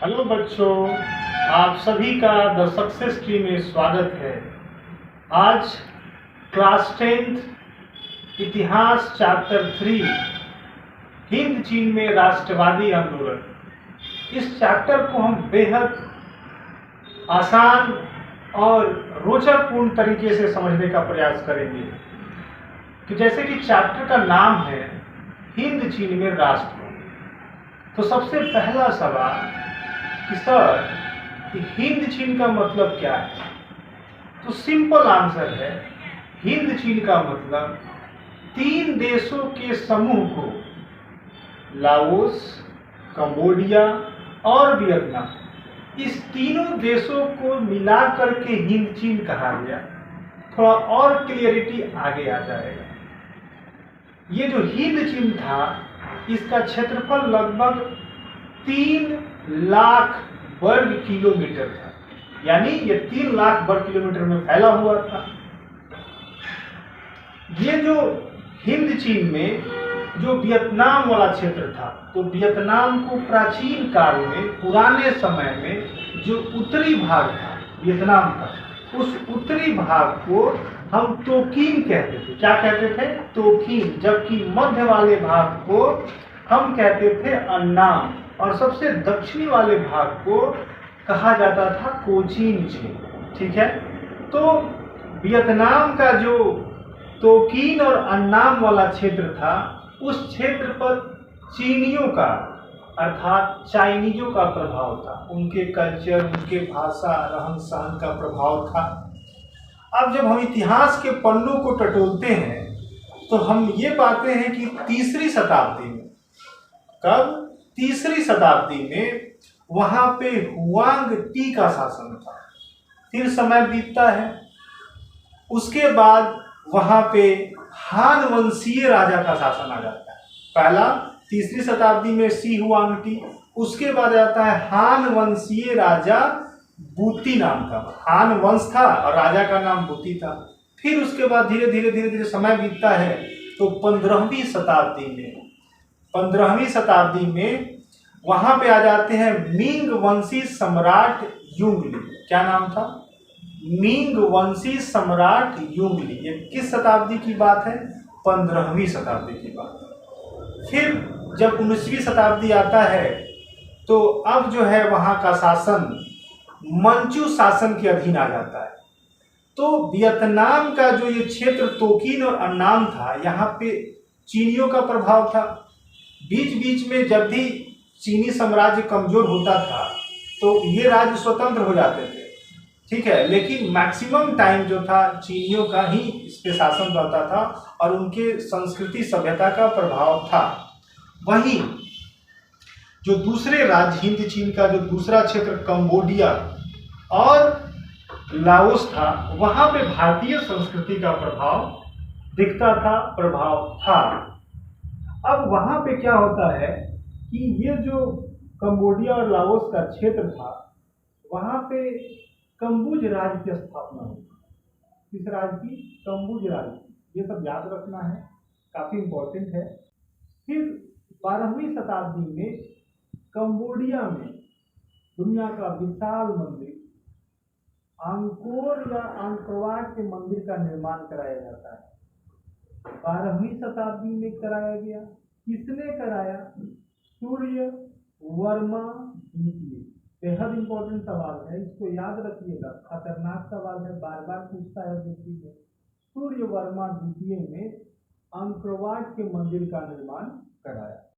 Hello बच्चों, आप सभी का द सक्सेस ट्री में स्वागत है। आज क्लास 10th इतिहास चैप्टर 3 हिंद चीन में राष्ट्रवादी आंदोलन, इस चैप्टर को हम बेहद आसान और रोचकपूर्ण तरीके से समझने का प्रयास करेंगे। कि जैसे कि चैप्टर का नाम है हिंद चीन में राष्ट्र, तो सबसे पहला सवाल कि सर कि हिंद चीन का मतलब क्या है? तो सिंपल आंसर है, हिंद चीन का मतलब 3 देशों के समूह को, लाओस, कंबोडिया और वियतनाम, इस तीनों देशों को मिलाकर के हिंद चीन कहा गया। थोड़ा और क्लियरिटी आगे आ जाएगा। ये जो हिंद चीन था, इसका क्षेत्रफल लगभग 3 लाख वर्ग किलोमीटर था, यानी ये 3 लाख वर्ग किलोमीटर में फैला हुआ था। ये जो हिंद चीन में जो वियतनाम वाला क्षेत्र था, तो वियतनाम को प्राचीन काल में, पुराने समय में जो उत्तरी भाग था वियतनाम का, उस उत्तरी भाग को हम तोकीन कहते थे। क्या कहते थे? तोकीन। जबकि मध्य वाले भाग को हम कहते थे अन्नाम, और सबसे दक्षिणी वाले भाग को कहा जाता था कोचीन क्षेत्र। ठीक है, तो वियतनाम का जो तोकीन और अन्नाम वाला क्षेत्र था, उस क्षेत्र पर चीनियों का अर्थात चाइनीजों का प्रभाव था। उनके कल्चर, उनके भाषा, रहन सहन का प्रभाव था। अब जब हम इतिहास के पन्नों को टटोलते हैं तो हम ये पाते हैं कि तीसरी शताब्दी में, कब? तीसरी शताब्दी में वहां पे हुआंग टी का शासन था। फिर समय बीतता है, उसके बाद वहां पे हान वंशीय राजा का शासन आ जाता है। पहला तीसरी शताब्दी में सी हुआंग टी, उसके बाद आता है हान वंशीय राजा बूती नाम का। हान वंश था और राजा का नाम बूती था। फिर उसके बाद धीरे धीरे समय बीतता है तो 15वीं शताब्दी में वहां पे आ जाते हैं मिंग वंशी सम्राट युंगली। क्या नाम था? मिंग वंशी सम्राट युंगली। ये किस शताब्दी की बात है? 15वीं शताब्दी की बात है। फिर जब 19वीं शताब्दी आता है तो अब जो है वहां का शासन मंचू शासन के अधीन आ जाता है। तो वियतनाम का जो ये क्षेत्र तोकीन और अन्नाम था, यहाँ पे चीनियों का प्रभाव था। बीच बीच में जब भी चीनी साम्राज्य कमजोर होता था तो ये राज्य स्वतंत्र हो जाते थे। ठीक है, लेकिन मैक्सिमम टाइम जो था चीनियों का ही इस पे शासन रहता था और उनके संस्कृति सभ्यता का प्रभाव था। वहीं जो दूसरे राज्य हिंद चीन का जो दूसरा क्षेत्र कंबोडिया और लाओस था, वहां पे भारतीय संस्कृति का प्रभाव दिखता था, प्रभाव था। अब वहां पे क्या होता है कि ये जो कंबोडिया और लाओस का क्षेत्र था, वहां पे कंबुज राज्य की स्थापना हुई। किस राज्य की? कंबुज राज्य की। ये सब याद रखना है, काफी इंपॉर्टेंट है। फिर 12वीं शताब्दी में कंबोडिया में दुनिया का विशाल मंदिर अंकोर या अंकवाट के मंदिर का निर्माण कराया जाता है। 12वीं शताब्दी में कराया गया। किसने कराया? सूर्य वर्मा द्वितीय। बेहद इंपॉर्टेंट सवाल है, इसको याद रखिएगा, खतरनाक सवाल है, बार बार पूछता है। देखिए, सूर्य वर्मा द्वितीय ने अंकवाट के मंदिर का निर्माण कराया।